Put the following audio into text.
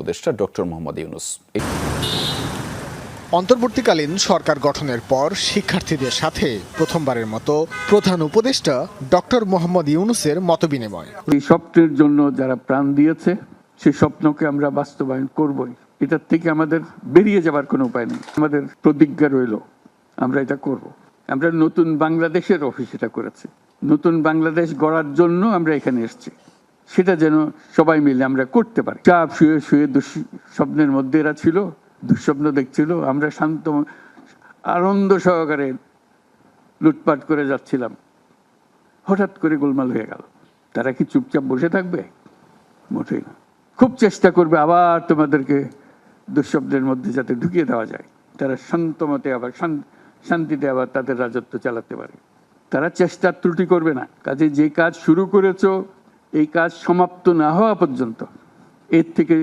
উপদেষ্টা ডক্টর মোহাম্মদ ইউনূস। অন্তর্বর্তীকালীন সরকার গঠনের পর শিক্ষার্থীদের সাথে প্রথমবারের মতো প্রধান উপদেষ্টা ডক্টর মোহাম্মদ ইউনূসের মতবিনিময়। এই স্বপ্নের জন্য যারা প্রাণ দিয়েছে সেই স্বপ্নকে আমরা বাস্তবায়ন করবই। এটার থেকে আমাদের বেরিয়ে যাবার কোনো উপায় নেই। আমাদের প্রতিজ্ঞা রইল আমরা এটা করব। আমরা নতুন বাংলাদেশের অফিস এটা করেছি। নতুন বাংলাদেশ গড়ার জন্য আমরা এখানে এসেছি। সেটা যেন সবাই মিলে আমরা করতে পারি। চাপ শুয়ে শুয়ে স্বপ্নের মধ্যে এরা ছিল, দুঃস্বপ্ন দেখছিল, আমরা শান্ত আনন্দ সহকারে লুটপাট করে যাচ্ছিলাম। হঠাৎ করে গোলমাল হয়ে গেল। তারা কি চুপচাপ বসে থাকবে? মোটেই না। খুব চেষ্টা করবে আবার তোমাদেরকে দুঃস্বপ্নের মধ্যে যাতে ঢুকিয়ে দেওয়া যায়, তারা শান্ত মতে আবার শান্তিতে আবার তাদের রাজত্ব চালাতে পারে। তারা চেষ্টার ত্রুটি করবে না। কাজে যে কাজ শুরু করেছো এই কাজ সমাপ্ত না হওয়া পর্যন্ত এর থেকে